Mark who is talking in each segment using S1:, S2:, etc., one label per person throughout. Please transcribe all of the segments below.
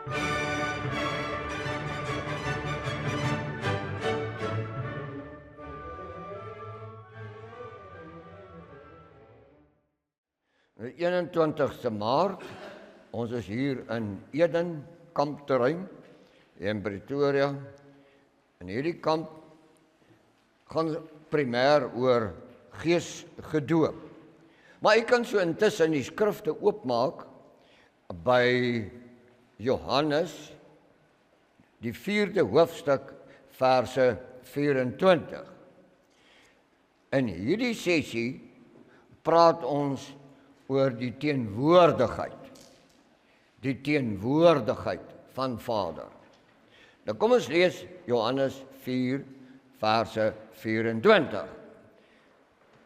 S1: Die 21ste Maart, ons is hier in Eden kampterrein in Pretoria. En hierdie kamp gaan primêr oor geesgedoop. Maar ek kan so intussen die skrifte oopmaak by Johannes, die 4de hoofstuk, verse 24. In hierdie sessie praat ons oor die teenwoordigheid van Vader. Nou kom ons lees Johannes 4 verse 24.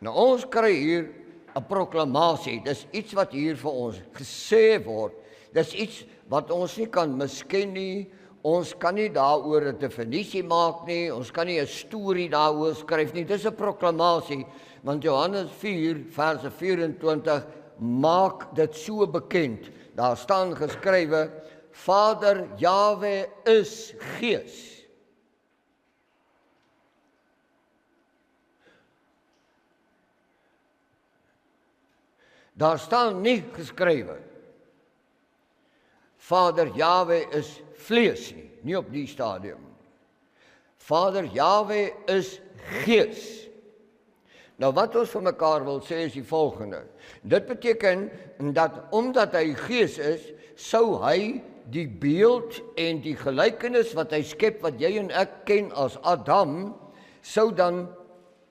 S1: Nou ons kry hier 'n proklamasie, dis iets wat hier vir ons gesê word, dis iets wat ons nie kan misken nie, ons kan nie daaroor 'n definisie maak nie, ons kan nie 'n storie daaroor skryf nie, dis 'n proklamasie, want Johannes 4 verse 24 maak dit so bekend. Daar staan geskrywe, Vader Jahwe is Gees. Daar staan nie geskrywe, Vader Jahwe is vlees nie op die stadium. Vader Jahwe is Gees. Nou wat ons vir mekaar wil sê is die volgende. Dit beteken dat omdat hy Gees is, sou hy die beeld en die gelykenis wat hy skep, wat jy en ek ken as Adam, sou dan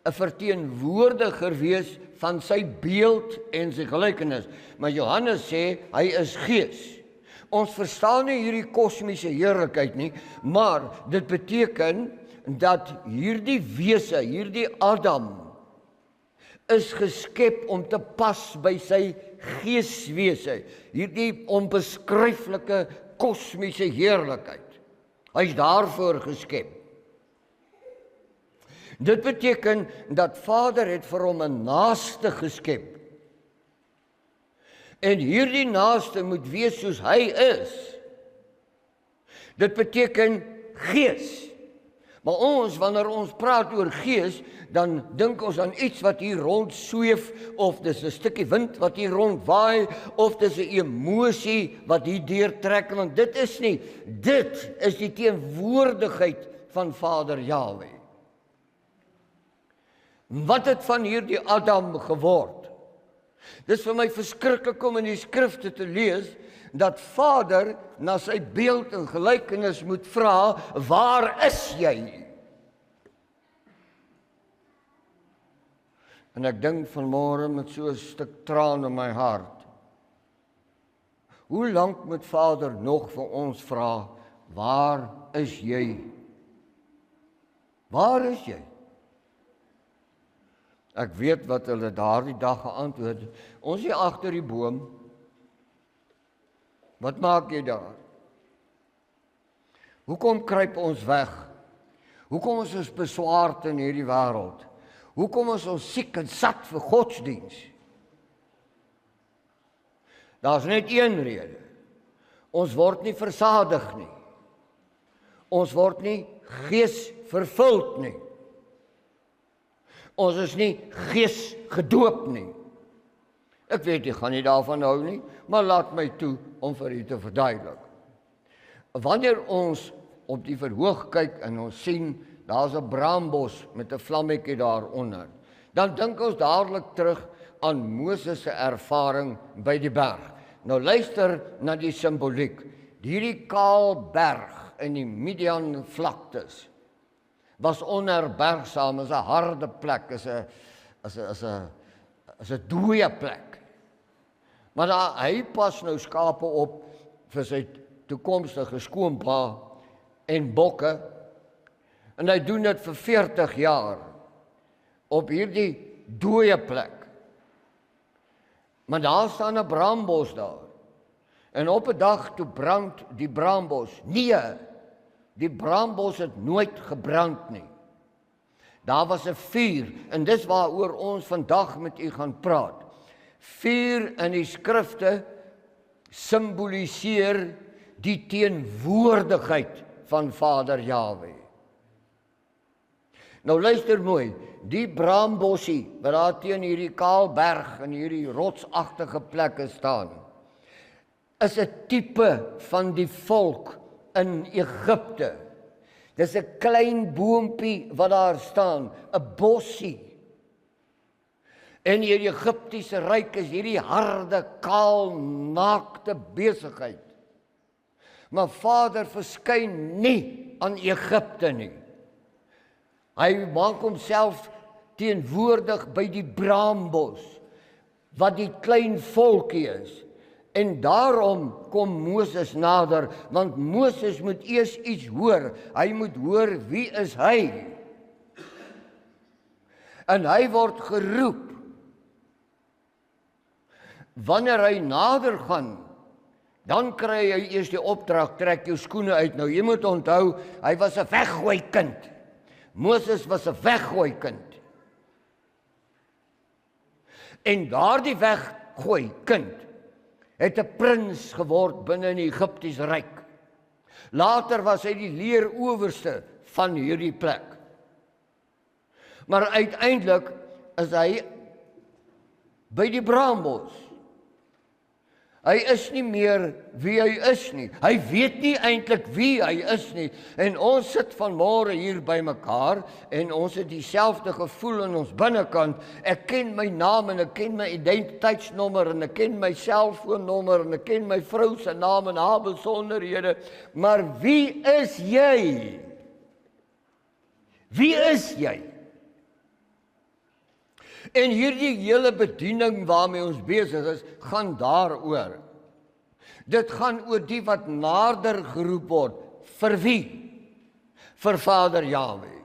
S1: 'n verteenwoordiger wees van sy beeld en sy gelykenis. Maar Johannes sê, hy is Gees. Ons verstaan nie hierdie kosmiese heerlikheid nie, maar dit beteken dat hierdie wese, hierdie Adam, is geskep om te pas by sy geeswese, hierdie onbeskryflike kosmiese heerlikheid. Hy is daarvoor geskep. Dit beteken dat Vader het vir hom 'n naaste geskep. En hierdie naaste moet wees soos hy is. Dit beteken Gees. Maar ons, wanneer ons praat oor Gees, dan dink ons aan iets wat hier rond sweef, of dis 'n stukkie wind wat hier rond waai, of dis 'n emosie wat hier deurtrek, want dit is nie. Dit is die teenwoordigheid van Vader Jahwe. Wat het van hierdie Adam geword? Dis vir my verskriklik om in die skrifte te lees, dat Vader na sy beeld en gelykenis moet vra, waar is jy? En ek dink vanmôre met so 'n stuk traan in my hart. Hoe lank moet Vader nog vir ons vra, waar is jy? Waar is jy? Ek weet wat hulle daardie dag geantwoord het. Ons is agter die boom. Wat maak jy daar? Hoekom kruip ons weg? Hoekom is ons beswaard in hierdie wêreld? Hoekom is ons siek en sat vir godsdiens? Daar's net een rede. Ons word nie versadig nie. Ons word nie gees vervuld nie. Ons is nie gees gedoop nie. Ek weet jy gaan nie daarvan hou nie, maar laat my toe om vir u te verduidelik. Wanneer ons op die verhoog kyk en ons sien, daar's 'n braambos met 'n vlammetjie daaronder, dan dink ons dadelik terug aan Moses se ervaring by die berg. Nou luister na die simboliek. Hierdie kaal berg in die Midian vlaktes was onherbergsaam, is 'n harde plek, is 'n dooie plek. Maar hy pas nou skape op vir sy toekomstige skoonpa en bokke, en hy doen dit vir 40 jaar op hierdie dooie plek. Maar daar staan 'n braambos daar. En op 'n dag toe brand die braambos. Nee, die braambos het nooit gebrand nie. Daar was 'n vuur, en dis waaroor ons vandag met u gaan praat. Vuur in die skrifte simboliseer die teenwoordigheid van Vader Jahwe. Nou luister mooi, die braambossie wat daar teen hierdie kaalberg en hierdie rotsagtige plekke staan, is 'n tipe van die volk in Egipte. Dis 'n klein boompie wat daar staan, 'n bossie. En hierdie Egiptiese ryk is hierdie harde, kaal, naakte besigheid. Maar Vader verskyn nie aan Egipte nie. Hy maak homself teenwoordig by die braambos, wat die klein volkie is. En daarom kom Moses nader, want Moses moet eers iets hoor. Hy moet hoor wie is hy. En hy word geroep. Wanneer hy nader gaan, dan kry hy eers die opdrag, trek jou skoene uit. Nou jy moet onthou, hy was 'n weggooi kind. Moses was 'n weggooi kind. En daardie weggooi kind het 'n prins geword binne in die Egiptiese ryk. Later was hy die leerowerste van hierdie plek. Maar uiteindelik is hy by die braambos. Hy is nie meer wie hy is nie. Hy weet nie eintlik wie hy is nie. En ons sit vanmôre hier by mekaar en ons het dieselfde gevoel in ons binnekant. Ek ken my naam en ek ken my identiteitsnommer en ek ken my selfoonnommer en ek ken my vrou se naam en haar besonderhede. Maar wie is jy? Wie is jy? En hierdie hele bediening waarmee ons besig is, gaan daaroor. Dit gaan oor die wat nader geroep word. Vir wie? Vir Vader Jahwe.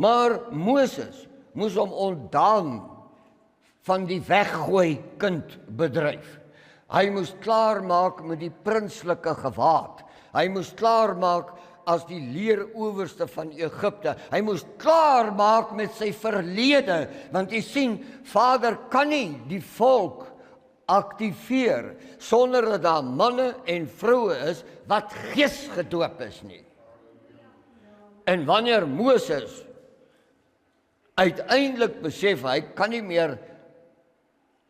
S1: Maar Moses moes hom ontdaan van die weggooi kind bedryf. Hy moes klaarmaak met die prinslike gewaad. Hy moes klaarmaak as die leerowerste van Egipte. Hy moes klaarmaak met sy verlede, want jy sien, Vader kan nie die volk aktiveer sonder dat daar manne en vroue is wat geesgedoop is nie. En wanneer Moses uiteindelik besef hy kan nie meer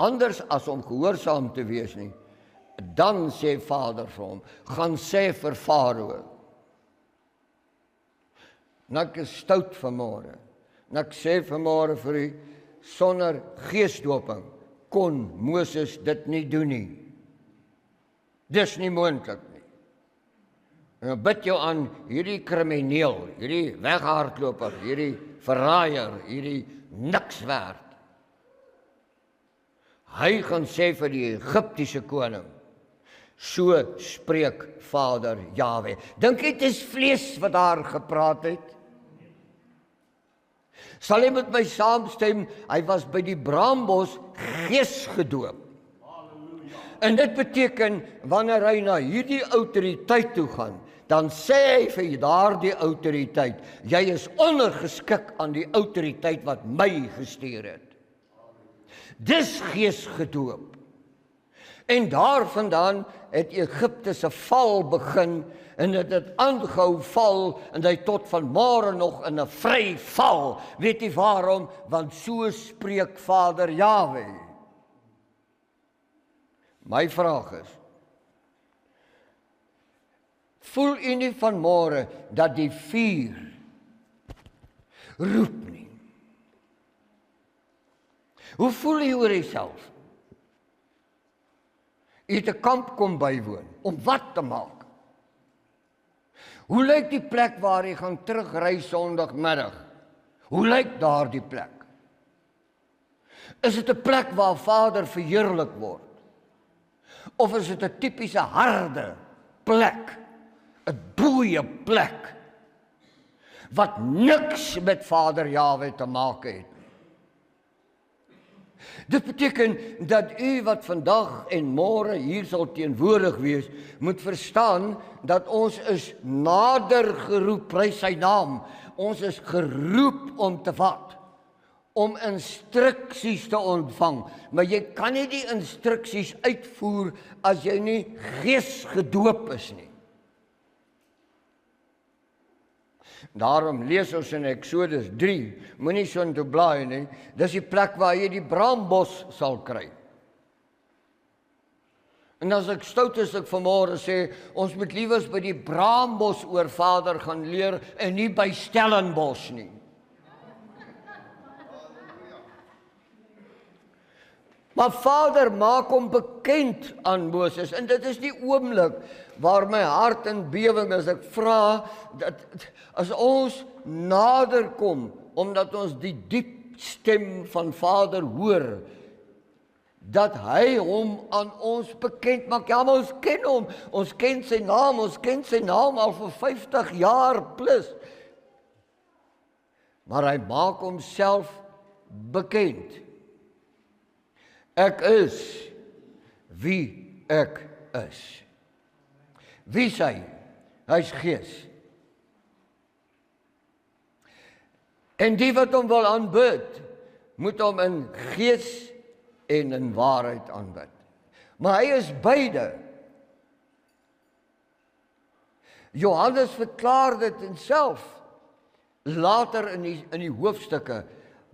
S1: anders as om gehoorsaam te wees nie, dan sê Vader vir hom, gaan sê vir Farao. En ek is stout vanmôre. En ek sê vanmôre vir u, sonder geesdoping kon Moses dit nie doen nie. Dis nie moontlik nie. En ek bid jou aan hierdie krimineel, hierdie weghardloper, hierdie verraaier, hierdie niks werd. Hy gaan sê vir die Egiptiese koning, so spreek Vader Jahwe. Dink jy dit is vlees wat daar gepraat het? Sal jy met my saamstem, hy was by die braambos geesgedoop. En dit beteken, wanneer hy na hierdie autoriteit toe gaan, dan sê hy vir daardie autoriteit, jy is ondergeskik aan die autoriteit wat my gestuur het. Dis geesgedoop. En daarvandaan het Egipte se val begin, en dit het aangehou val, en hy tot vanmôre nog in 'n vry val. Weet jy waarom? Want so spreek Vader Jahwe. My vraag is, voel u nie vanmôre dat die vuur roep nie? Hoe voel u oor jouself? U het 'n kamp kom bywoon, om wat te maak? Hoe lyk die plek waar jy gaan terugry Sondagmiddag? Hoe lyk daardie plek? Is dit 'n plek waar Vader verheerlik word? Of is dit 'n tipiese harde plek? 'n dooie plek? Wat niks met Vader Jahwe te maak het. Dit beteken dat u wat vandag en môre hier sal teenwoordig wees, moet verstaan dat ons is nader geroep, prys sy naam. Ons is geroep om te wat? om instruksies te ontvang, maar jy kan nie die instruksies uitvoer as jy nie geesgedoop is nie. Daarom lees ons in Exodus 3, moenie so intoe blaai nie, dis die plek waar jy die braambos sal kry. En as ek stout is, ek vanmôre sê, ons moet liewers by die braambos oor Vader gaan leer en nie by Stellenbosch nie. Maar Vader maak hom bekend aan Moses, en dit is die oomblik waar my hart in bewing is. Ek vra, dat as ons nader kom, omdat ons die diep stem van Vader hoor, dat hy hom aan ons bekend maak. Ja, maar ons ken hom, ons ken sy naam al vir 50 jaar plus. Maar hy maak homself bekend. Ek is wie ek is. Wie is hy? Hy's Gees. En die wat hom wil aanbid, moet hom in gees en in waarheid aanbid. Maar hy is beide. Johannes verklaar dit in self, later in die hoofstukke,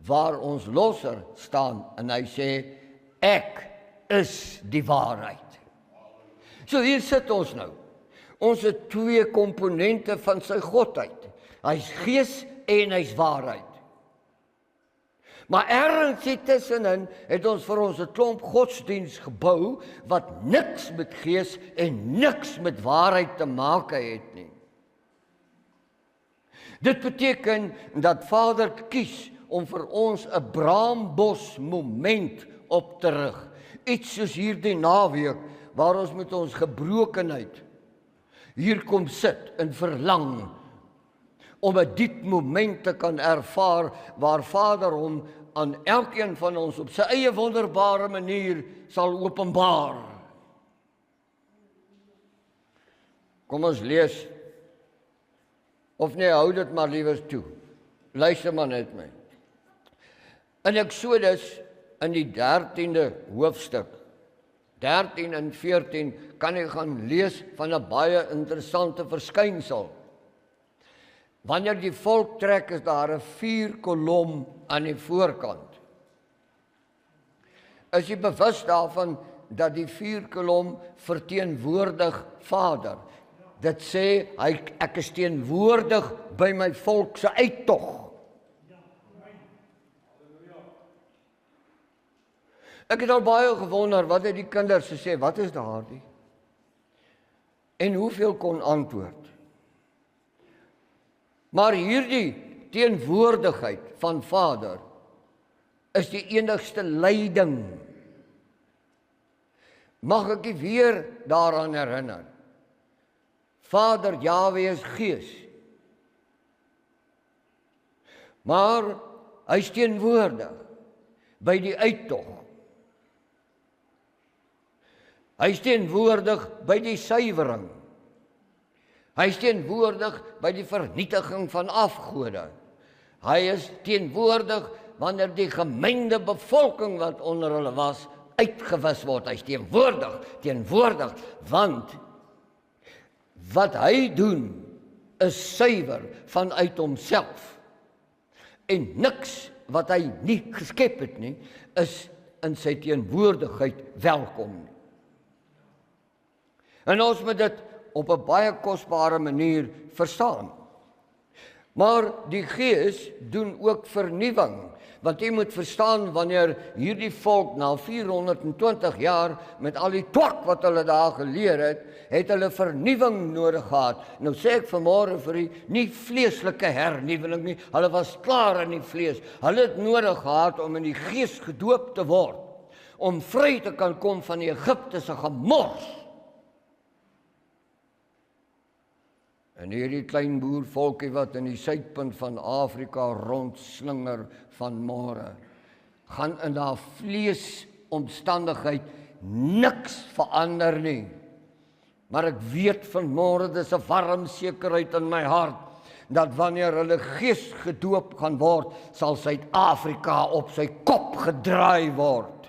S1: waar ons losser staan, en hy sê, ek is die waarheid. So hier sit ons nou. Ons het twee komponente van sy godheid. Hy's gees en hy's waarheid. Maar ergens hier tussenin het ons vir ons 'n klomp godsdiens gebou wat niks met gees en niks met waarheid te maak het nie. Dit beteken dat Vader kies om vir ons 'n braambos moment op te rig. Iets soos hierdie naweek waar ons met ons gebrokenheid hier kom sit en verlang om 'n diep moment te kan ervaar waar Vader hom aan elkeen van ons op sy eie wonderbare manier sal openbaar. Kom ons lees, of nee, hou dit maar liewers toe. Luister maar net my. In Exodus, in die 13de hoofstuk, 13 en 14, kan jy gaan lees van 'n baie interessante verskynsel. Wanneer die volk trek, is daar 'n vuurkolom aan die voorkant. Is jy bewus daarvan dat die vuurkolom verteenwoordig Vader? Dit sê, ek is teenwoordig by my volk se uittog. Ek het al baie gewonder, wat het die kinders gesê, wat is daardie? En hoeveel kon antwoord? Maar hierdie teenwoordigheid van Vader is die enigste leiding. Mag ek u weer daaraan herinner? Vader Jahwe is Gees. Maar hy is teenwoordig by die uittog. Hy is teenwoordig by die suiwering. Hy is teenwoordig by die vernietiging van afgode. Hy is teenwoordig wanneer die gemengde bevolking wat onder hulle was, uitgewis word. Hy is teenwoordig, want wat hy doen is suiwer vanuit homself. En niks wat hy nie geskep het nie, is in sy teenwoordigheid welkom nie. En ons moet dit op 'n baie kosbare manier verstaan. Maar die Gees doen ook vernuwing, want jy moet verstaan, wanneer hierdie volk na 420 jaar met al die twak wat hulle daar geleer het hulle vernuwing nodig gehad. Nou sê ek vanmôre vir u, nie vleeslike hernuwing nie, hulle was klaar in die vlees. Hulle het nodig gehad om in die Gees gedoop te word, om vry te kan kom van die Egiptiese gemors. En hierdie klein boervolkie wat in die suidpunt van Afrika rondslinger van môre, gaan in haar vleesomstandigheid niks verander nie. Maar ek weet vanmôre, dis 'n warm sekerheid in my hart, dat wanneer hulle gees gedoop gaan word, sal Suid-Afrika op sy kop gedraai word.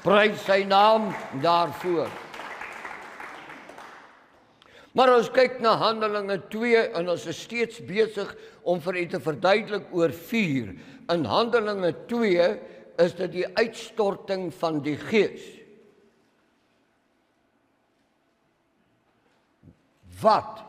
S1: Prys sy naam daarvoor. Maar ons kyk na Handelinge 2 en ons is steeds besig om vir u te verduidelik oor 4. In Handelinge 2 is dit die uitstorting van die Gees. Wat?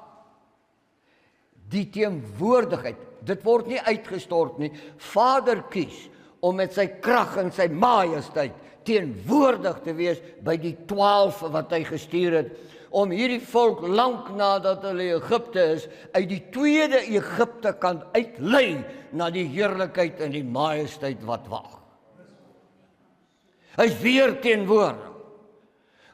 S1: Die teenwoordigheid, dit word nie uitgestort nie. Vader kies om met sy krag en sy majesteit teenwoordig te wees by die 12 wat hy gestuur het, om hierdie volk lank nadat hulle Egipte is, uit die tweede Egipte kan uitlei na die heerlikheid en die majesteit wat wag. Hy is weer teenwoordig.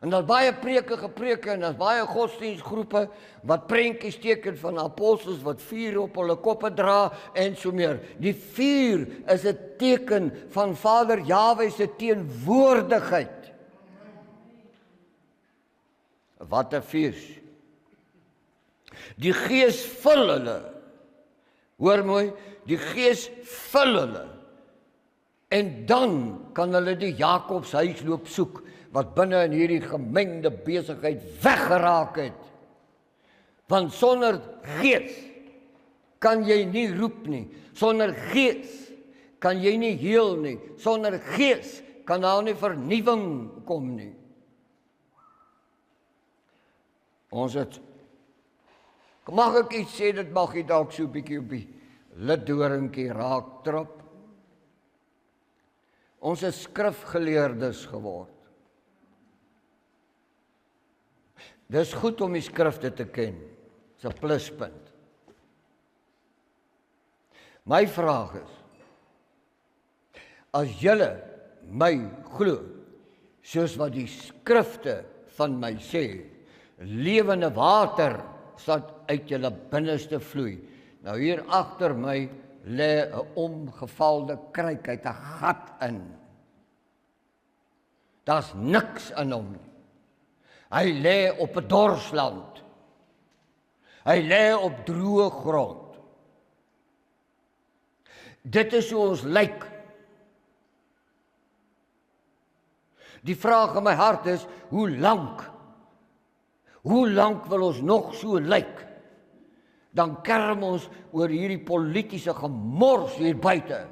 S1: En daar baie preke gepreek en daar's baie godsdienstgroepe wat prentjies teken van apostels wat vuur op hulle koppe dra en so meer. Die vuur is 'n teken van Vader Jahwe se teenwoordigheid. Wat 'n fees. Die Gees vul hulle. Hoor mooi, die Gees vul hulle. En dan kan hulle die Jakobshuis loop soek wat binne in hierdie gemengde besigheid weggeraak het. Want sonder Gees kan jy nie roep nie. Sonder Gees kan jy nie heel nie. Sonder Gees kan daar nie vernuwing kom nie. Ons het, mag ek iets sê, dit mag jy dalk so 'n bietjie op die liddoringkie raak trap. Ons is skrifgeleerdes geword. Dis goed om die skrifte te ken. Dis 'n pluspunt. My vraag is, as julle my glo, soos wat die skrifte van my sê, lewende water sal uit julle binneste vloei. Nou hier agter my lê 'n omgevalde kruik uit 'n gat in. Daar's niks in hom nie. Hy lê op 'n dorsland. Hy lê op droë grond. Dit is hoe ons lyk. Die vraag in my hart is, hoe lank wil ons nog so lyk? Dan kerm ons oor hierdie politiese gemors hier buite.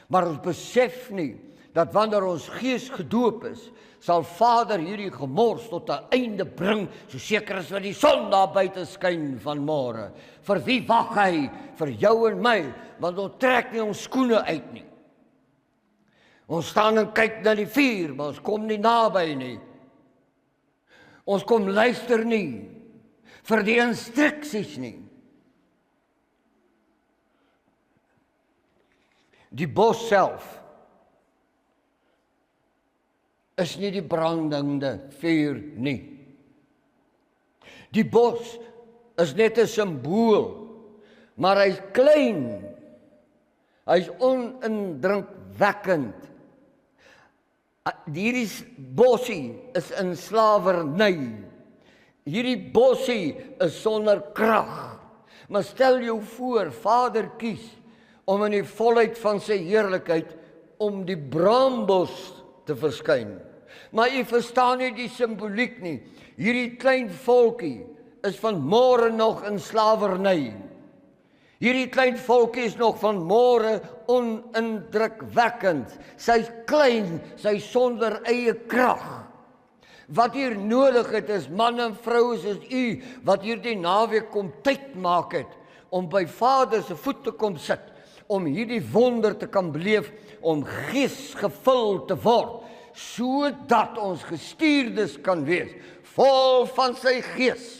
S1: Maar ons besef nie, dat wanneer ons gees gedoop is, sal Vader hierdie gemors tot 'n einde bring, so seker as wat die son daar buite skyn van môre. Vir wie wag hy? Vir jou en my, want ons trek nie ons skoene uit nie. Ons staan en kyk na die vuur, maar ons kom nie naby nie. Ons kom luister nie vir die instruksies nie. Die bos self is nie die brandende vuur nie. Die bos is net 'n simbool, maar hy's klein. Hy's onindrukwekkend. Hierdie bossie is in slawerny. Hierdie bossie is sonder krag. Maar stel jou voor, Vader kies om in die volheid van sy heerlikheid om die braambos te verskyn. Maar jy verstaan nie die simboliek nie. Hierdie klein volkie is van môre nog in slawerny. Hierdie klein volkie is nog van môre onindrukwekkend. Sy's klein, sy sonder eie krag. Wat hier nodig het is man en vrou soos u wat hierdie naweek kom tyd maak het om by Vader se voet te kom sit, om hierdie wonder te kan beleef, om gees gevul te word, sodat ons gestuurdes kan wees, vol van sy gees.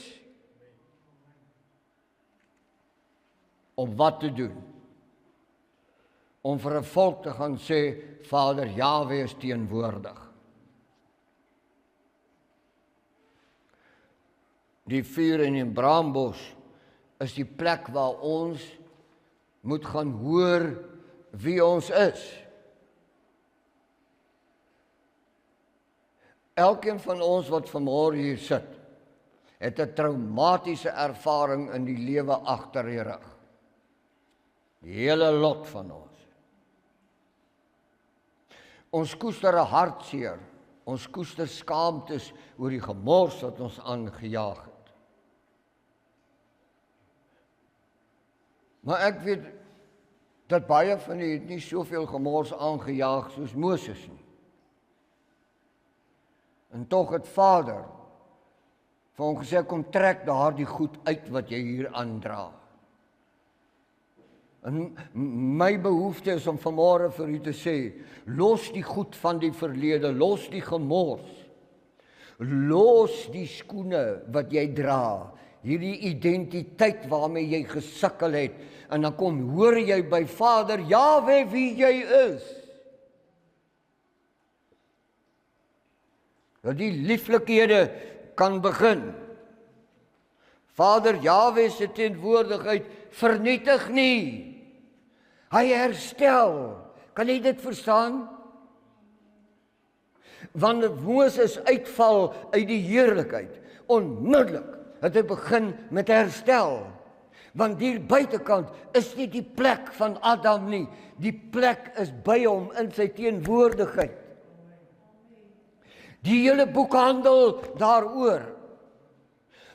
S1: Om wat te doen? Om vir 'n volk te gaan sê, Vader Jahwe is teenwoordig. Die vuur in die braambos is die plek waar ons moet gaan hoor wie ons is. Elkeen van ons wat vanmôre hier sit, het 'n traumatiese ervaring in die lewe agter die rug. Die hele lot van ons. Ons koester 'n hartseer, ons koester skaamtes oor die gemors wat ons aangejaag het. Maar ek weet dat baie van u het nie soveel gemors aangejaag soos Moses nie. En tog het Vader vir hom gesê, kom trek daardie goed uit wat jy hier aandra. En my behoefte is om vanmôre vir u te sê, los die goed van die verlede, los die gemors, los die skoene wat jy dra, hierdie identiteit waarmee jy gesukkel het, en dan kom hoor jy by Vader, Jahwe wie jy is. Dat die lieflikhede kan begin. Vader Jahwe se teenwoordigheid vernietig nie. Hy herstel. Kan jy dit verstaan? Wanneer Moses uitval uit die heerlikheid, onmiddellik het hy begin met herstel. Want hier buitekant is nie die plek van Adam nie. Die plek is by hom in sy teenwoordigheid. Die hele boek handel daaroor.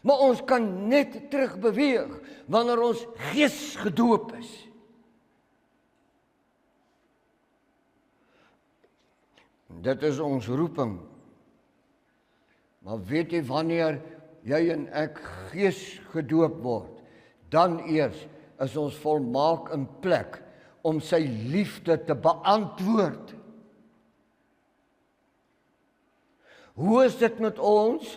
S1: Maar ons kan net terugbeweeg wanneer ons gees gedoop is. Dit is ons roeping. Maar weet jy wanneer jy en ek gees gedoop word, dan eers is ons volmaak in plek om sy liefde te beantwoord. Hoe is dit met ons?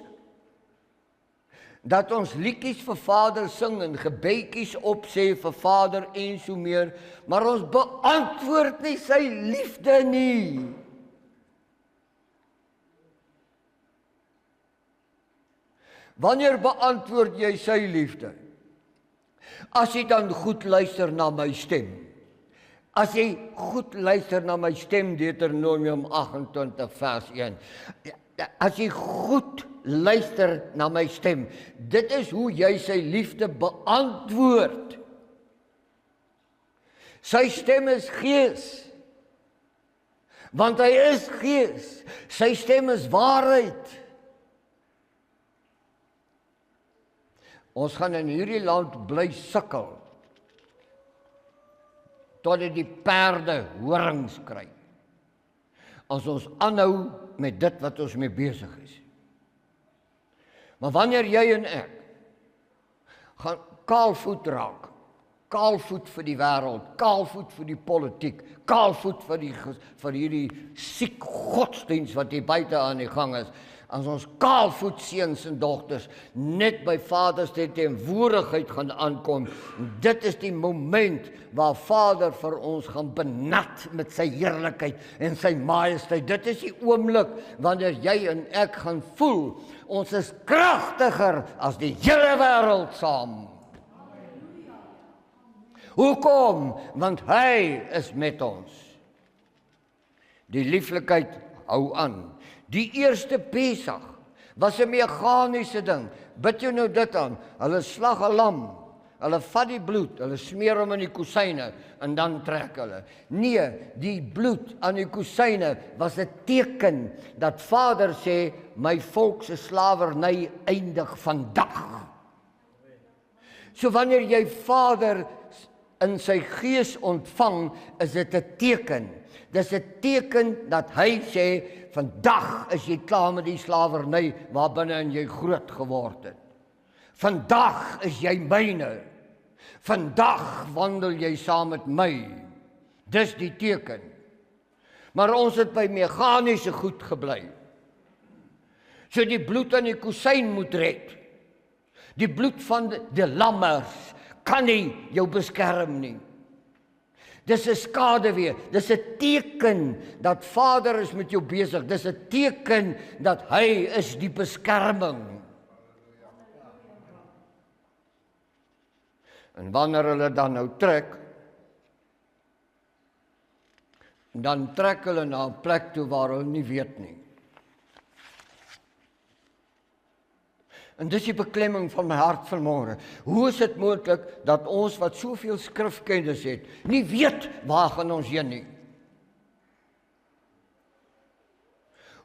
S1: Dat ons liedjies vir Vader sing en gebedjies opsê vir Vader en so meer, maar ons beantwoord nie sy liefde nie. Wanneer beantwoord jy sy liefde? As jy dan goed luister na my stem. As jy goed luister na my stem, Deuteronomium 28 vers 1. As jy goed luister na my stem, dit is hoe jy sy liefde beantwoord. Sy stem is gees, want hy is gees. Sy stem is waarheid. Ons gaan in hierdie land bly sukkel, totdat die perde horings kry. As ons aanhou met dit wat ons mee besig is. Maar wanneer jy en ek gaan kaalvoet raak, kaalvoet vir die wêreld, kaalvoet vir die politiek, kaalvoet vir hierdie siek godsdiens wat hier buite aan die gang is, as ons kaalvoet seuns en dogters net by Vader se teenwoordigheid gaan aankom, dit is die moment waar Vader vir ons gaan benat met sy heerlikheid en sy majesteit. Dit is die oomblik wanneer jy en ek gaan voel, ons is kragtiger as die hele wêreld saam. Hoekom? Want hy is met ons. Die lieflikheid hou aan. Die eerste Pesach was 'n meganiese ding. Bid jy nou dit aan? Hulle slag 'n lam, hulle vat die bloed, hulle smeer hom in die kusyne en dan trek hulle. Nee, die bloed aan die kusyne was 'n teken dat Vader sê, my volk se slawerny eindig vandag. So wanneer jy Vader in sy gees ontvang, is dit 'n teken. Dis 'n teken dat hy sê, vandag is jy klaar met die slawerny waarbinne jy groot geword het. Vandag is jy myne. Vandag wandel jy saam met my. Dis die teken. Maar ons het by meganiese goed gebly. So die bloed aan die kusyn moet red. Die bloed van die lammers kan nie jou beskerm nie. Dis 'n skaduwee, dis 'n teken dat Vader is met jou besig, dis 'n teken dat hy is die beskerming. En wanneer hulle dan nou trek, dan trek hulle na 'n plek toe waar hulle nie weet nie. En dis die beklemming van my hart vanmôre. Hoe is dit moontlik dat ons wat soveel skrifkennis het, nie weet waar gaan ons heen nie?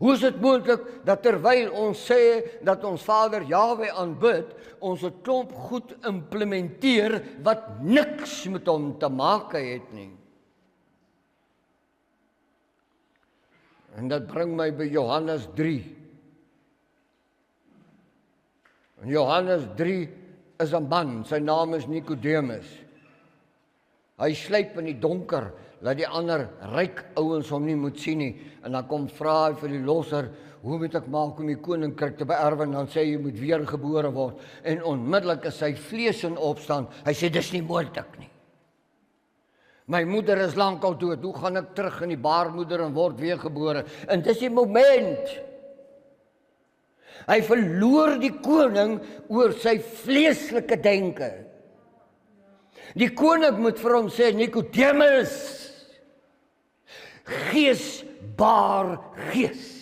S1: Hoe is dit moontlik dat terwyl ons sê dat ons Vader Jahwe aanbid, ons 'n klomp goed implementeer wat niks met hom te maak het nie? En dit bring my by Johannes 3. En Johannes 3 is 'n man, sy naam is Nikodemus. Hy sluip in die donker, laat die ander ryk ouens hom nie moet sien nie. En dan kom vra hy vir die losser, hoe moet ek maak om die koninkryk te beerwe? En dan sê hy, jy moet weergebore word. En onmiddellik is sy vlees in opstand. Hy sê, dis nie moontlik nie. My moeder is lankal dood, hoe gaan ek terug in die baarmoeder en word weergebore? En dis die moment. Hy verloor die koning oor sy vleeslike denke. Die koning moet vir hom sê, Nikodemus, gees baar gees.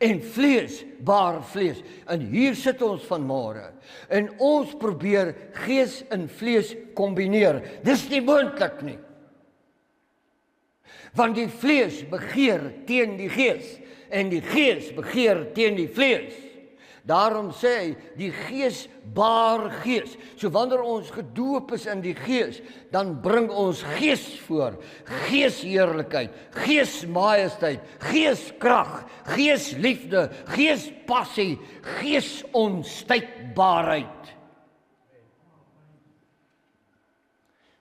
S1: En vlees baar vlees. En hier sit ons vanmôre. En ons probeer gees en vlees kombineer. Dis nie moontlik nie. Want die vlees begeer teen die gees. En die gees begeer teen die vlees. Daarom sê hy, die gees baar gees. So wanneer ons gedoop is in die gees, dan bring ons gees voor. Geesheerlikheid, geesmajesteit, geeskrag, geesliefde, geespassie, geesonstuitbaarheid.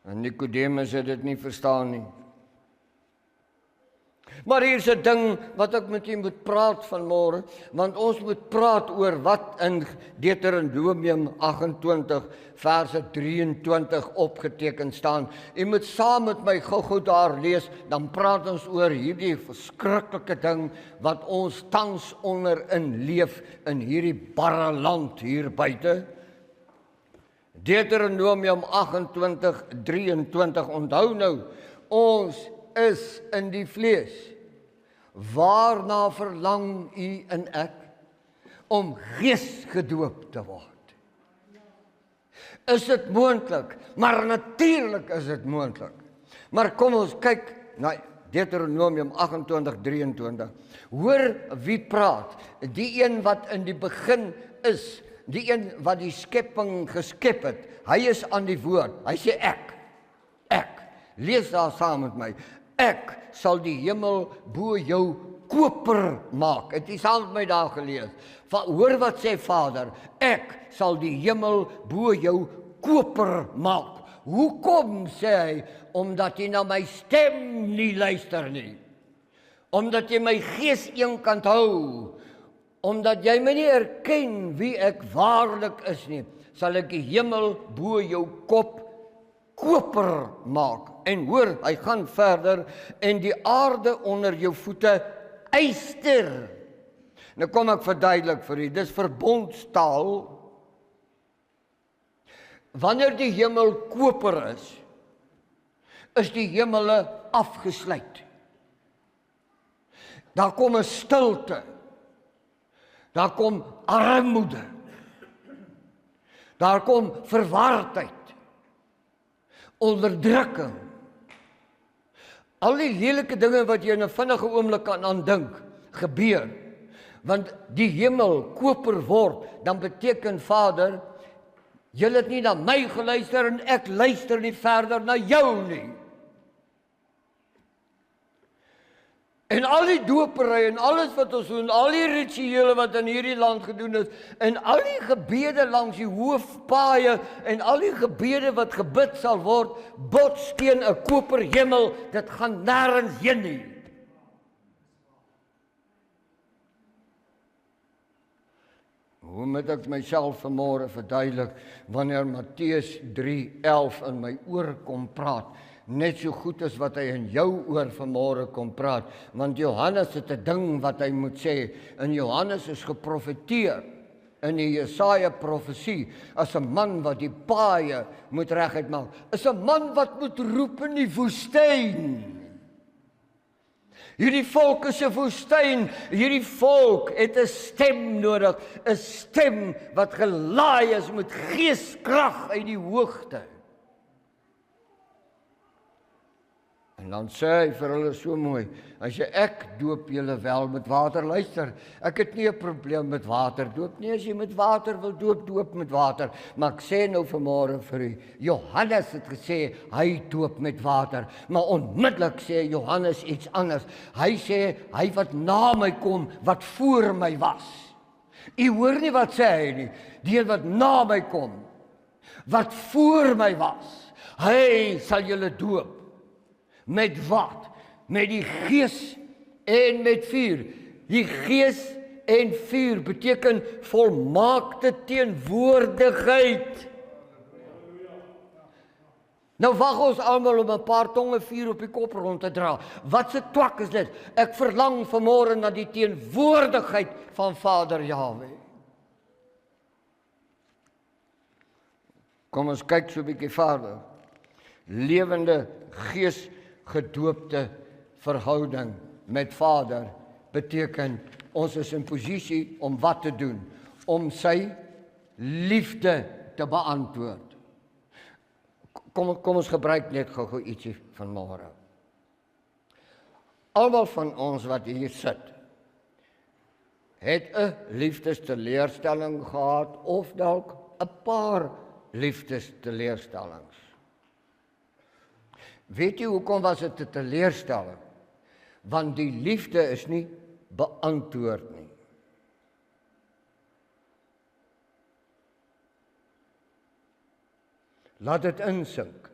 S1: En Nikodemus het dit nie verstaan nie. Maar hier is 'n ding wat ek met u moet praat vanmôre, want ons moet praat oor wat in Deuteronomium 28 verse 23 opgeteken staan. U moet saam met my gou-gou daar lees, dan praat ons oor hierdie verskriklike ding wat ons tans onderin leef in hierdie barre land hier buite. Deuteronomium 28:23, onthou nou, ons is in die vlees. Waarna verlang u en ek? Om geesgedoop te word. Is dit moontlik? Maar natuurlik is dit moontlik. Maar kom ons kyk na Deuteronomium 28:23. Hoor wie praat? Die een wat in die begin is, die een wat die skepping geskep het. Hy is aan die woord. Hy sê ek. Lees daar saam met my. Ek sal die hemel bo jou koper maak. Het jy saam met my daar gelees? Hoor wat sê Vader, ek sal die hemel bo jou koper maak. Hoekom sê hy? Omdat jy na my stem nie luister nie. Omdat jy my gees eenkant hou. Omdat jy my nie erken wie ek waarlik is nie, sal ek die hemel bo jou kop koper maak. En hoor, hy gaan verder, en die aarde onder jou voete yster. Nou kom ek verduidelik vir u, dis verbondstaal. Wanneer die hemel koper is die hemele afgesluit. Daar kom 'n stilte. Daar kom armoede. Daar kom verwardheid. Onderdrukking. Al die lelike dinge wat jy in 'n vinnige oomblik kan aandink, gebeur. Want die hemel koper word, dan beteken Vader, jy het nie na my geluister en ek luister nie verder na jou nie. En al die dopery en alles wat ons doen, al die rituele wat in hierdie land gedoen is, en al die gebede langs die hoofpaaie, en al die gebede wat gebid sal word, bots teen 'n koper hemel, dit gaan nêrens heen nie. Hoe moet ek myself vanmôre verduidelik, wanneer Matteus 3:11 in my oor kom praat, net so goed as wat hy in jou oor vanmôre kom praat, want Johannes het 'n ding wat hy moet sê, en Johannes is geprofeteer in die Jesaja profesie, as 'n man wat die paaie moet reguit maak, is 'n man wat moet roep in die woestyn. Hierdie volk is 'n woestyn. Hierdie volk het 'n stem nodig, 'n stem wat gelaai is met geeskrag uit die hoogte. En dan sê hy vir hulle so mooi, as jy ek doop julle wel met water, luister, ek het nie 'n probleem met water doop nie, as jy met water wil doop, doop met water, maar ek sê nou vanmôre vir u, Johannes het gesê, hy doop met water, maar onmiddellik sê Johannes iets anders, hy sê, hy wat na my kom, wat voor my was. U hoor nie wat sê hy nie, die wat na my kom, wat voor my was, hy sal julle doop. Met wat? Met die gees en met vuur. Die gees en vuur beteken volmaakte teenwoordigheid. Nou wag ons almal om 'n paar tonge vuur op die kop rond te dra. Wat se twak is dit? Ek verlang vanmôre na die teenwoordigheid van Vader Jahwe. Kom ons kyk so 'n bietjie verder. Lewende gees gedoopte verhouding met Vader beteken ons is in posisie om wat te doen? Om sy liefde te beantwoord. Kom ons gebruik net gou ietsie vanmôre. Almal van ons wat hier sit, het 'n liefdesteleurstelling gehad of dalk 'n paar liefdesteleurstellings. Weet jy hoekom was dit 'n teleurstelling? Want die liefde is nie beantwoord nie. Laat dit insink.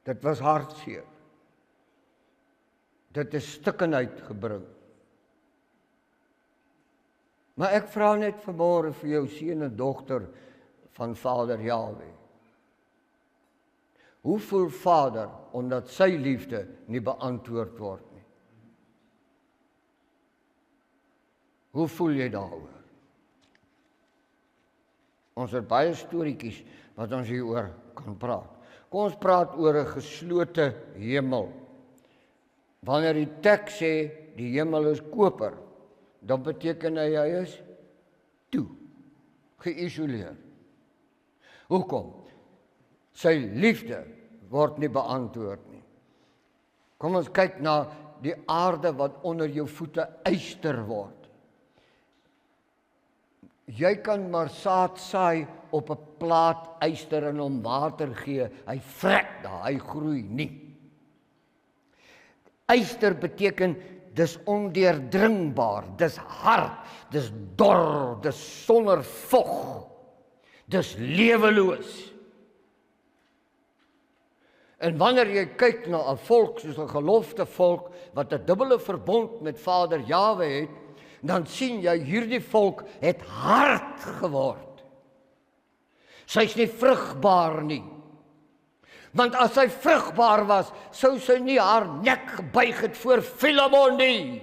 S1: Dit was hartseer. Dit is stikkenheid gebring. Maar ek vra net vanmôre vir jou seun en dogter van Vader Jahwe. Hoe voel Vader omdat sy liefde nie beantwoord word nie? Hoe voel jy daaroor? Ons het baie storieetjies wat ons hieroor kan praat. Kom ons praat oor 'n geslote hemel. Wanneer die teks sê die hemel is koper, dan beteken hy is toe, geïsoleer. Hoekom? Sy liefde word nie beantwoord nie. Kom ons kyk na die aarde wat onder jou voete yster word. Jy kan maar saad saai op 'n plaat yster en hom water gee, hy vrek daar, hy groei nie. Yster beteken dis ondeurdringbaar, dis hard, dis dor, dis sonder vog, dis leweloos. En wanneer jy kyk na 'n volk soos 'n gelofte volk wat 'n dubbele verbond met Vader Jahwe het, dan sien jy hierdie volk het hard geword. Sy's nie vrugbaar nie. Want as sy vrugbaar was, sou sy nie haar nek gebuig het voor Filemon nie.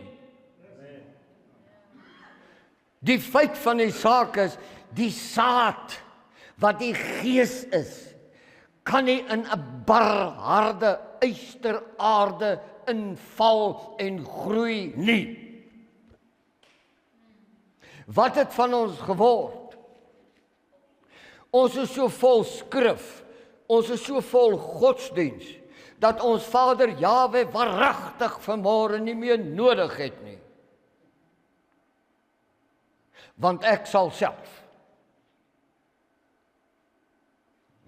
S1: Die feit van die saak is, die saad wat die gees is, kan nie in 'n barharde ysteraarde inval en groei nie. Wat het van ons geword? Ons is so vol skrif, ons is so vol godsdiens, dat ons Vader Jahwe waaragtig vanmôre nie meer nodig het nie. Want ek sal self,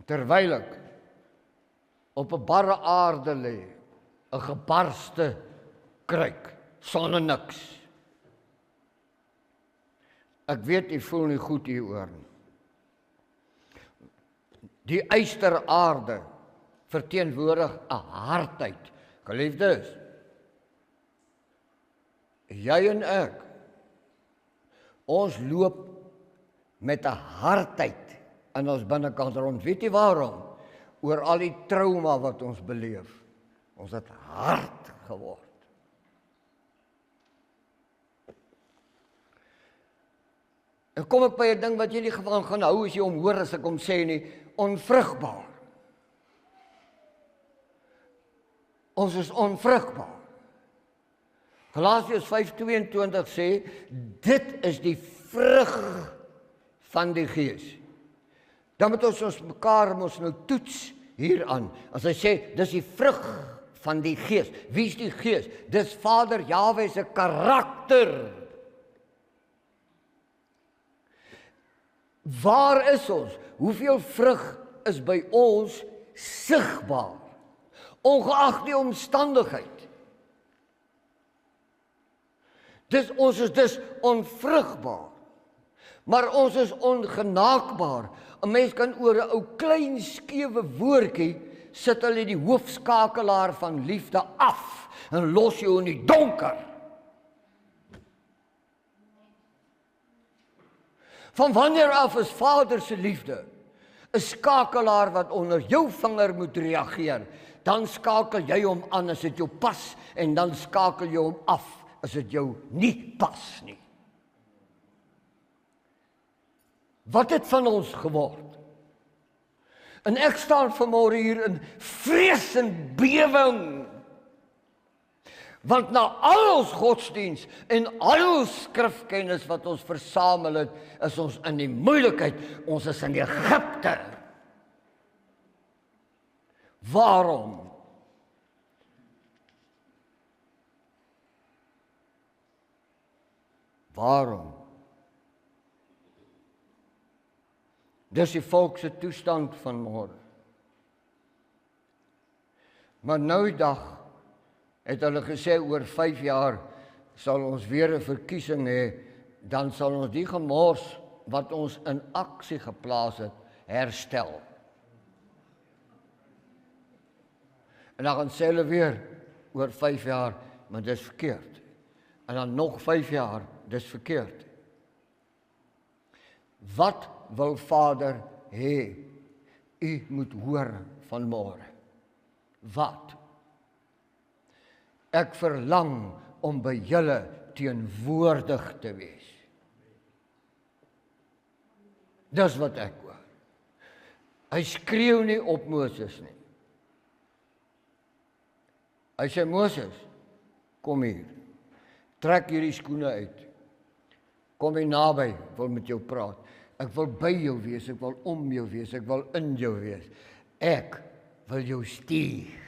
S1: terwyl ek op 'n barre aarde lê, 'n gebarste kruik, sonder niks. Ek weet jy voel nie goed hieroor nie. Die ysteraarde verteenwoordig 'n hardheid. Geliefdes, jy en ek, ons loop met 'n hardheid in ons binnekant rond. Weet jy waarom? Oor al die trauma wat ons beleef. Ons het hard geword. En kom ek by 'n ding wat jy nie gewoon gaan hou as jy hom hoor as ek hom sê nie, onvrugbaar. Ons is onvrugbaar. Galasiërs 5:22 sê, dit is die vrug van die Gees. Dan moet ons mekaar nou toets hieraan. As hy sê, dis die vrug van die Gees. Wie is die Gees? Dis Vader Jahwe se karakter. Waar is ons? Hoeveel vrug is by ons sigbaar? Ongeag die omstandigheid. Ons is dus onvrugbaar. Maar ons is ongenaakbaar. 'n Mens kan oor 'n ou klein skewe woordjie sit hulle die hoofskakelaar van liefde af en los jou in die donker. Van wanneer af is Vader se liefde 'n skakelaar wat onder jou vinger moet reageer? Dan skakel jy hom aan as dit jou pas en dan skakel jy hom af as dit jou nie pas nie. Wat het van ons geword? En ek staan vanmôre hier in vrees en bewering. Want na al ons godsdiens en al ons skrifkennis wat ons versamel het, is ons in die moeilikheid. Ons is in Egipte. Waarom? Waarom? Dis die volk se toestand van môre. Maar nou die dag het hulle gesê oor 5 jaar sal ons weer 'n verkiesing hê, dan sal ons die gemors wat ons in aksie geplaas het, herstel. En dan gaan sê hulle weer oor 5 jaar, maar dis verkeerd. En dan nog 5 jaar, dis verkeerd. Wat wil Vader hê? U moet hoor vanmôre. Wat? Ek verlang om by julle teenwoordig te wees. Dis wat ek hoor. Hy skreeu nie op Moses nie. Hy sê, Moses, kom hier. Trek hierdie skoene uit. Kom hier naby, ek wil met jou praat. Ek wil by jou wees, ek wil om jou wees, ek wil in jou wees. Ek wil jou stuur.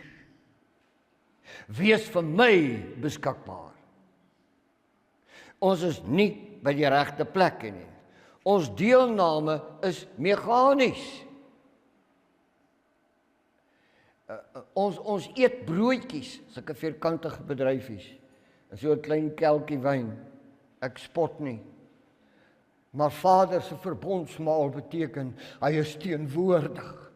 S1: Wees vir my beskikbaar. Ons is nie by die regte plekke nie. Ons deelname is meganies. Ons eet broodjies, sulke vierkantige bedryfies. En so 'n klein kelkie wyn. Ek spot nie. Maar Vader se verbondsmaal beteken hy is teenwoordig.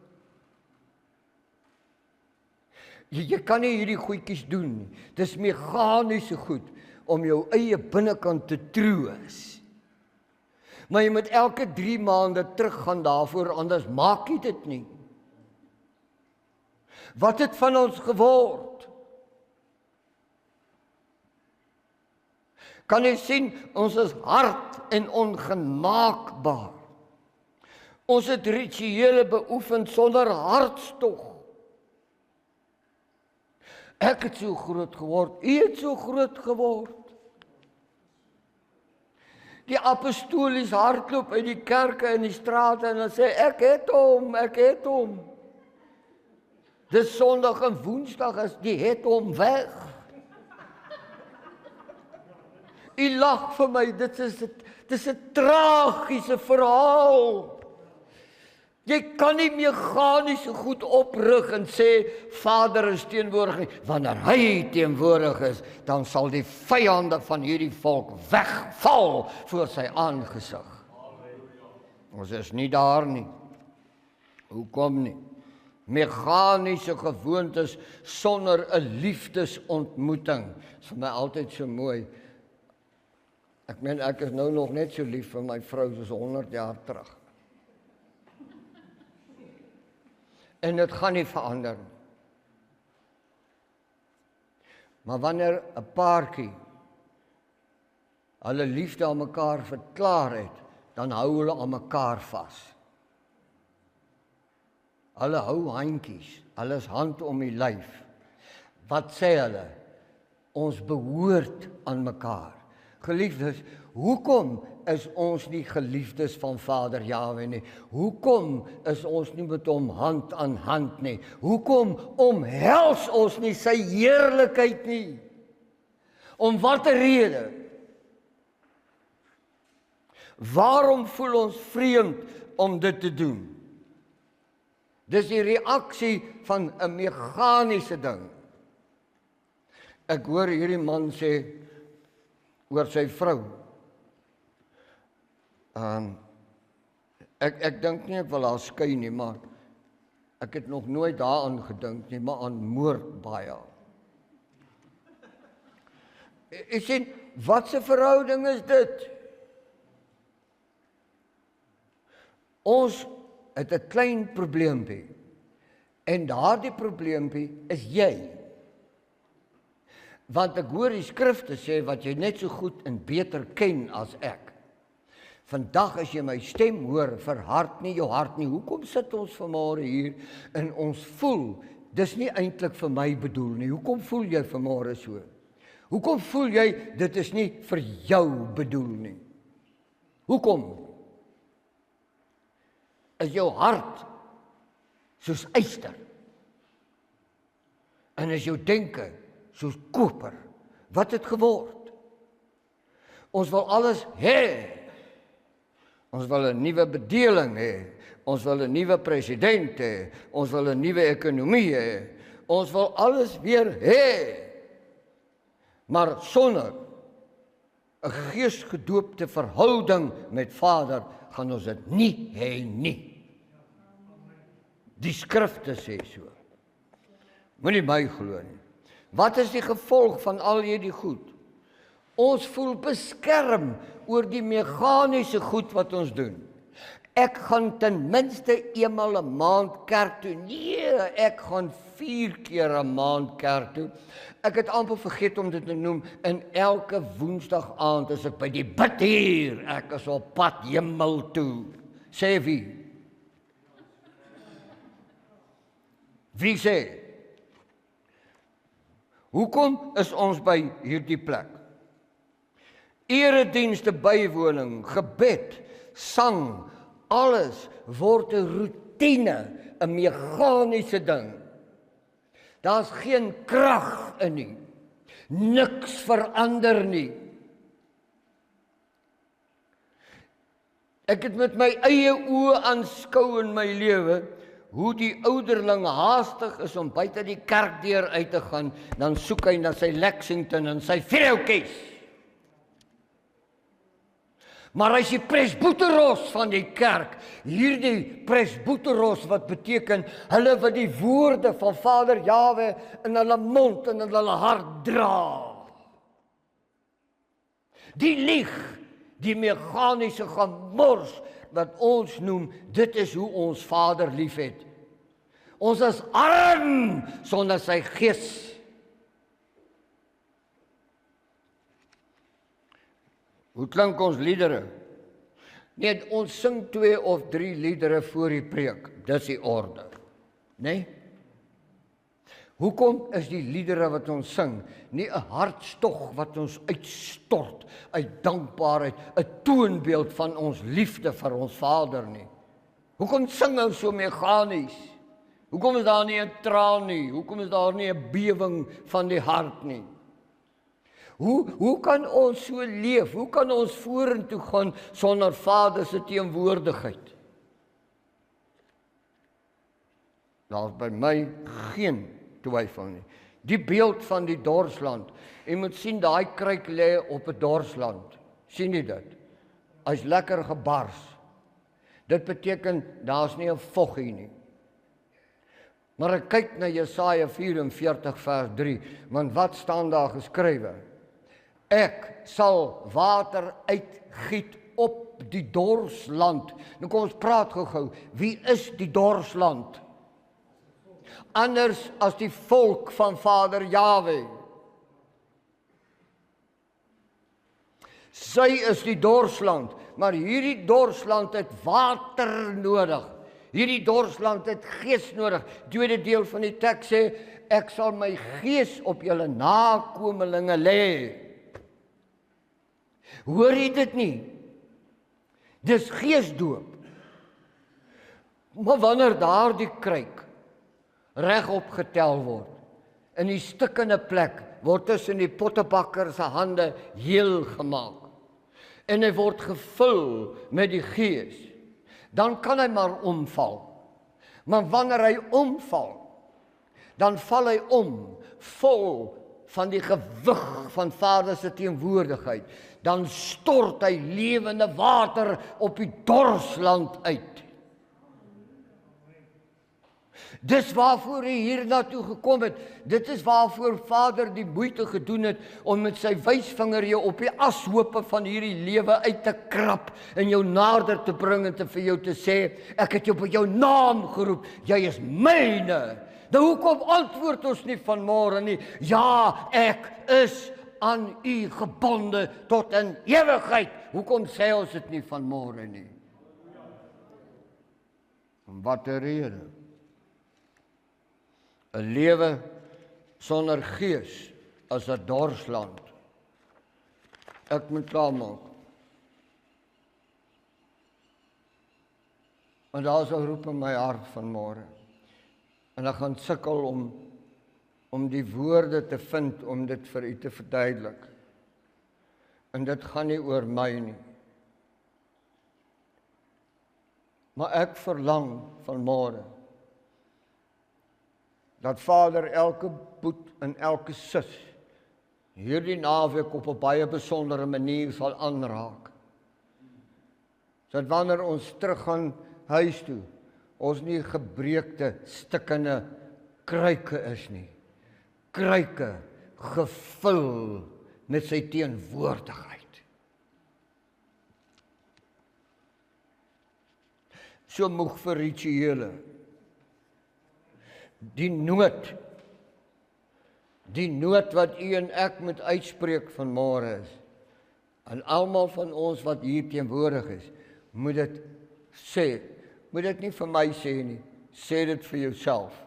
S1: Jy kan nie hierdie goedjies doen nie. Dis meganiese goed om jou eie binnekant te troos. Maar jy moet elke 3 maande teruggaan daarvoor, anders maak jy dit nie. Wat het van ons geword? Kan jy sien, ons is hard en ongenaakbaar. Ons het rituele beoefen sonder hartstog. Ek het so groot geword, u het so groot geword. Die apostolies hardloop uit die kerke en die strate en hulle sê, ek het hom. Dis Sondag en Woensdag is die het hom weg. U lag vir my, dit is 'n tragiese verhaal. Jy kan nie meganiese goed oprig en sê, Vader is teenwoordig nie. Wanneer hy teenwoordig is, dan sal die vyande van hierdie volk wegval voor sy aangesig. Ons is nie daar nie. Hoekom nie? Meganiese gewoontes sonder 'n liefdesontmoeting. Dit is vir my altyd so mooi. Ek meen, ek is nou nog net so lief vir my vrou soos 100 jaar terug. En dit gaan nie verander nie. Maar wanneer 'n paartjie hulle liefde aan mekaar verklaar het, dan hou hulle aan mekaar vas. Hulle hou handjies, hulle is hand om die lyf. Wat sê hulle? Ons behoort aan mekaar. Geliefdes, hoekom is ons nie geliefdes van Vader Jahwe nie? Hoekom is ons nie met hom hand aan hand nie? Hoekom omhels ons nie sy heerlikheid nie? Om watter rede? Waarom voel ons vreemd om dit te doen? Dis die reaksie van 'n meganiese ding. Ek hoor hierdie man sê oor sy vrou. Ek dink nie ek wil haar skei nie, maar ek het nog nooit daaraan gedink nie, maar aan moord baie. Ek sê, wat 'n verhouding is dit? Ons het 'n klein probleempie. En daardie probleempie is jy. Want ek hoor die skrifte sê wat jy net so goed en beter ken as ek. Vandag as jy my stem hoor, verhard nie jou hart nie. Hoekom sit ons vanmôre hier en ons voel, dis nie eintlik vir my bedoel nie. Hoekom voel jy vanmôre so? Hoekom voel jy, dit is nie vir jou bedoel nie? Hoekom? Is jou hart soos yster? En is jou denke soos koper? Wat het geword? Ons wil alles hê. Ons wil 'n nuwe bedeling hê. Ons wil 'n nuwe president hê. Ons wil 'n nuwe ekonomie hê. Ons wil alles weer hê. Maar sonder 'n geesgedoopte verhouding met Vader gaan ons dit nie hê nie. Die skrifte sê so. Moenie my glo nie. Wat is die gevolg van al hierdie goed? Ons voel beskerm oor die meganiese goed wat ons doen. Ek gaan ten minste eenmal 'n maand kerk toe. Nee, ek gaan 4 keer 'n maand kerk toe. Ek het amper vergeet om dit te noem. En elke woensdag aand is ek by die bidhuur. Ek is op pad hemel toe. Sê wie? Wie sê? Hoekom is ons by hierdie plek? Eredienste, bywoning, gebed, sang, alles word 'n roetine, 'n meganiese ding. Daar's geen krag in nie. Niks verander nie. Ek het met my eie oë aanskou in my lewe hoe die ouderling haastig is om buite die kerkdeur uit te gaan, dan soek hy na sy Lexington en sy vroutjies. Maar as die presbyteros van die kerk, hierdie presbyteros wat beteken, hulle wat die woorde van Vader Jahwe in hulle mond en in hulle hart dra. Die lieg, die meganiese gemors, wat ons noem, dit is hoe ons Vader lief het. Ons is arm sonder sy gees. Hoe klink ons liedere? Nee, ons sing 2 of 3 liedere voor die preek. Dis die orde. Nee? Hoekom is die liedere wat ons sing nie 'n hartstog wat ons uitstort uit dankbaarheid, 'n toonbeeld van ons liefde vir ons Vader nie? Hoekom sing ons so meganies? Hoekom is daar nie 'n traan nie? Hoekom is daar nie 'n bewing van die hart nie? Hoe kan ons so leef? Hoe kan ons vorentoe gaan sonder Vader se teenwoordigheid? Daar's by my geen twyfel nie. Die beeld van die dorsland. Jy moet sien daai kruik lê op 'n dorsland. Sien jy dit? Hy's lekker gebars. Dit beteken daar's nie 'n voggie nie. Maar ek kyk na Jesaja 44 vers 3, want wat staan daar geskrywe? Ek sal water uitgiet op die dorsland. Nou kom ons praat gou-gou. Wie is die dorsland? Anders as die volk van Vader Jahwe. Sy is die dorsland, maar hierdie dorsland het water nodig. Hierdie dorsland het gees nodig. Tweede deel van die teks sê, ek sal my gees op julle nakomelinge lê. Hoor jy dit nie? Dis geesdoop. Maar wanneer daardie kruik regop getel word, in die stikkende plek word tussen die pottebakker se hande heel gemaak, en hy word gevul met die gees, dan kan hy maar omval. Maar wanneer hy omval, dan val hy om, vol van die gewig van Vader se teenwoordigheid. Dan stort hy lewende water op die dorsland uit. Dis waarvoor hy hier naartoe gekom het. Dit is waarvoor Vader die moeite gedoen het om met sy wysvinger jou op die ashoope van hierdie lewe uit te krap en jou nader te bring en vir jou te sê, ek het jou by jou naam geroep, jy is myne. Nou hoekom antwoord ons nie vanmôre nie? Ja, ek is aan u gebonde tot in ewigheid. Hoekom sê ons dit nie vanmôre nie? Om watter rede? 'n Lewe sonder gees as 'n dorsland. Ek moet klaarmaak. En daar is 'n roep in my hart vanmôre. En ek gaan sukkel om die woorde te vind om dit vir u te verduidelik. En dit gaan nie oor my nie. Maar ek verlang vanmôre dat Vader elke boet en elke sis hierdie naweek op 'n baie besondere manier sal aanraak. Sodat wanneer ons terug gaan huis toe, ons nie gebreekte, stikkende kruike is nie. Kruike gevul met sy teenwoordigheid. So moeg vir rituele. Die nood wat u en ek moet uitspreek vanmôre is, en almal van ons wat hier teenwoordig is, moet dit sê. Moet dit nie vir my sê nie, sê dit vir jouself.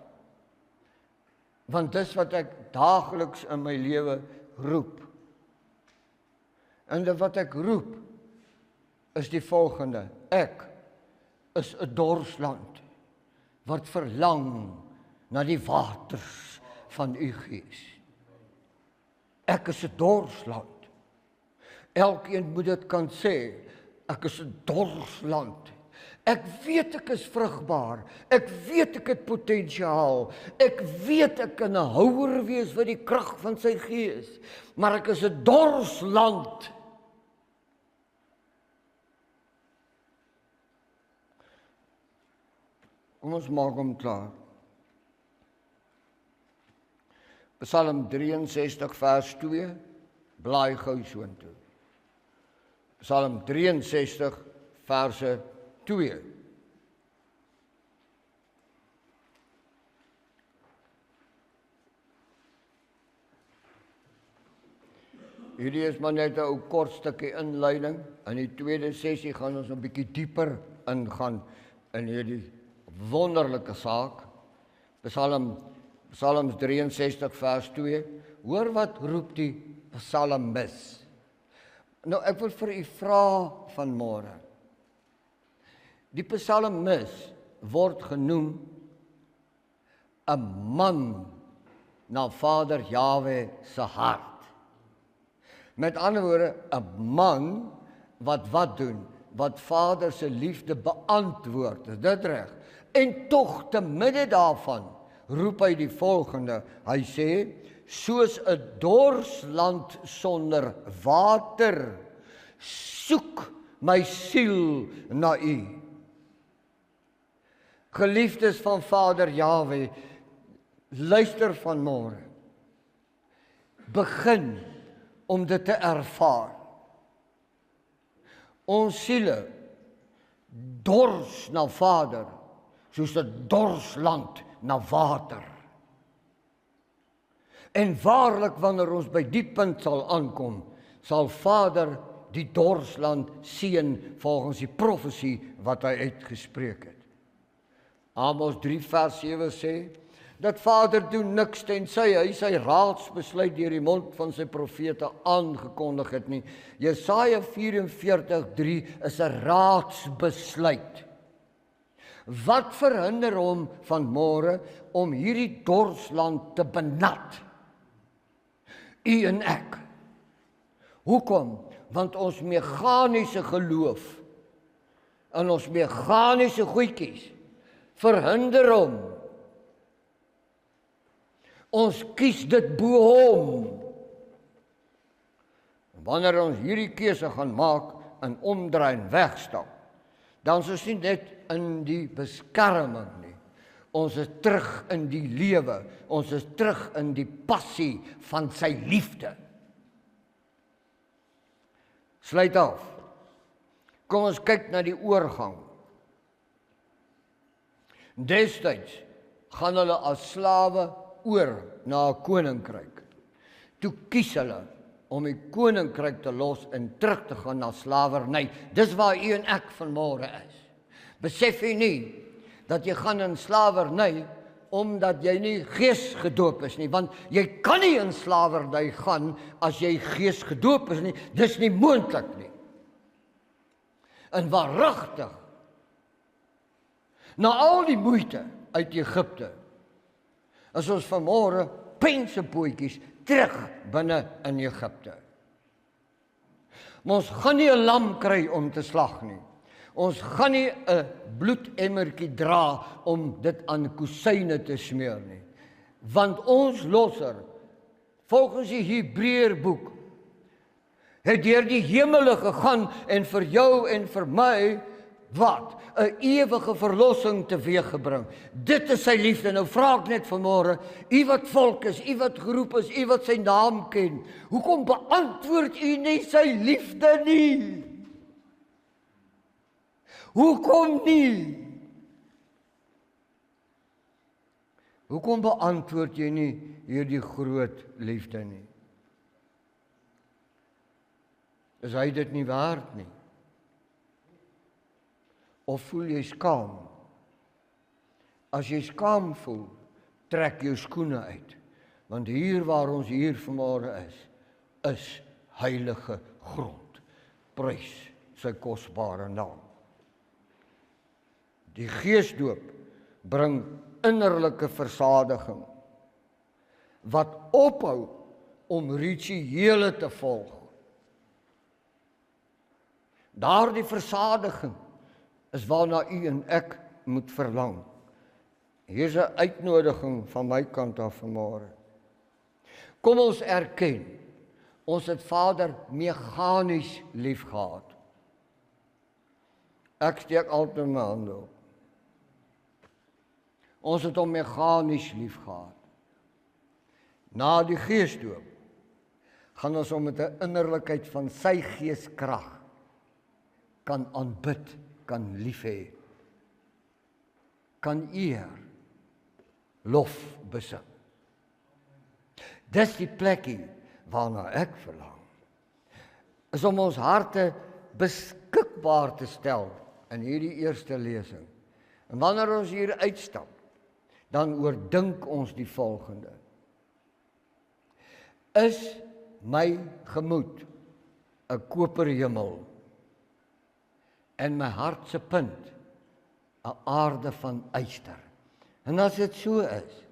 S1: Want dis wat ek daagliks in my lewe roep. En wat ek roep, is die volgende. Ek is 'n dorsland, wat verlang na die waters van u gees. Ek is 'n dorsland. Elkeen moet dit kan sê, ek is 'n dorsland. Ek weet ek is vrugbaar, ek weet ek het potensiaal, ek weet ek kan 'n houer wees vir die krag van sy gees, maar ek is 'n dorsland. Kom ons maak hom klaar. Psalm 63 vers 2, blaai gou soontoe. Psalm 63 verse 2. Hierdie is maar net 'n ou kort stukkie inleiding. In die tweede sessie gaan ons 'n bietjie dieper ingaan in hierdie wonderlike saak. Psalms 63 vers 2. Hoor wat roep die psalmis. Nou ek wil vir u vra vanmôre. Die psalmis word genoem 'n man na Vader Jahwe se hart. Met ander woorde, 'n man wat doen, wat Vader se liefde beantwoord. Is dit reg? En tog te midde daarvan roep hy die volgende. Hy sê, soos 'n dorsland sonder water, soek my siel na u. Geliefdes van Vader Jahwe, luister vanmôre. Begin om dit te ervaar. Ons siele dors na Vader, soos 'n dorsland na water. En waarlik, wanneer ons by die punt sal aankom, sal Vader die dorsland seën volgens die profesie wat hy uitgespreek het. Amos 3 vers 7 sê, dat Vader doen niks tensy hy sy raadsbesluit deur die mond van sy profete aangekondig het nie. Jesaja 44:3 is 'n raadsbesluit. Wat verhinder hom vanmôre om hierdie dorsland te benat? U en ek. Hoekom? Want ons meganiese geloof en ons meganiese goedjies verhinder hom. Ons kies dit bo hom. Wanneer ons hierdie keuse gaan maak en omdraai en wegstap, dan is ons nie net in die beskerming nie. Ons is terug in die lewe. Ons is terug in die passie van sy liefde. Sluit af. Kom ons kyk na die oorgang. Destyds gaan hulle as slawe oor na 'n koninkryk. Toe kies hulle om die koninkryk te los en terug te gaan na slawerny. Dis waar u en ek vanmôre is. Besef jy nie dat jy gaan in slawerny omdat jy nie geesgedoop is nie, want jy kan nie in slawerny gaan as jy geesgedoop is nie. Dis nie moontlik nie. En waaragtig, na al die moeite uit Egipte, is ons vanmôre pensepootjies terug binne in Egipte. Maar ons gaan nie 'n lam kry om te slag nie. Ons gaan nie 'n bloedemmertjie dra om dit aan kusyne te smeer nie. Want ons losser, volgens die Hebreërboek, het deur die hemele gegaan en vir jou en vir my wat? 'n ewige verlossing teweeggebring. Dit is sy liefde. Nou vra ek net vanmôre, u wat volk is, u wat geroep is, u wat sy naam ken, hoekom beantwoord u nie sy liefde nie? Hoekom nie? Hoekom beantwoord jy nie hierdie groot liefde nie? Is hy dit nie waard nie? Of voel jy skaam? As jy skaam voel, trek jou skoene uit. Want hier waar ons hier vanmôre is heilige grond. Prys sy kosbare naam. Die geesdoop bring innerlike versadiging wat ophou om rituele te volg. Daardie versadiging is waarna u en ek moet verlang. Hier is 'n uitnodiging van my kant af vanmôre. Kom ons erken, ons het Vader meganies lief gehad. Ek steek altyd my hande op. Ons het hom meganies lief gehad. Na die geesdoop gaan ons hom met 'n innerlikheid van sy geeskrag kan aanbid, kan lief hê, kan eer, lof besing. Dis die plekkie waarna ek verlang. Is om ons harte beskikbaar te stel in hierdie eerste lesing. En wanneer ons hier uitstap, dan oordink ons die volgende. Is my gemoed 'n koperhemel en my hart se punt 'n aarde van yster? En as dit so is,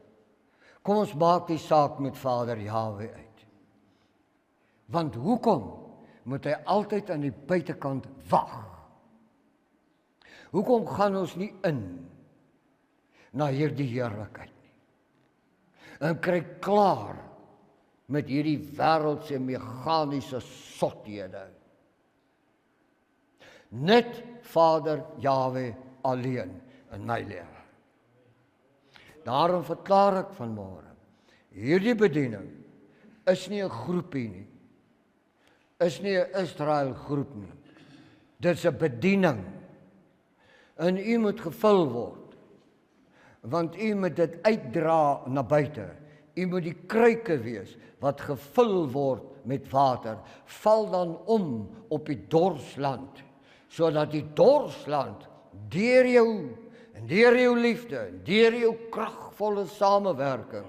S1: kom ons maak die saak met Vader Jahwe uit. Want hoekom moet hy altyd aan die buitekant wag? Hoekom gaan ons nie in na hierdie heerlikheid nie? En kry klaar met hierdie wêreldse meganiese sothede. Net Vader Jahwe alleen in my lewe. Daarom verklaar ek vanmôre, hierdie bediening is nie 'n groepie nie. Is nie 'n Israel groep nie. Dit is 'n bediening. En u moet gevul word. Want u moet dit uitdra na buite. U moet die kruike wees wat gevul word met water. Val dan om op die dorsland, sodat die dorsland deur jou en deur jou liefde, en deur jou kragvolle samewerking,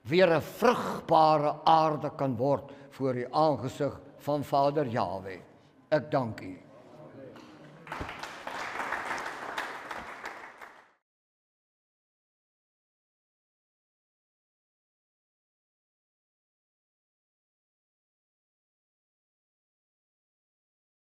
S1: weer 'n vrugbare aarde kan word voor die aangesig van Vader Jahwe. Ek dank U.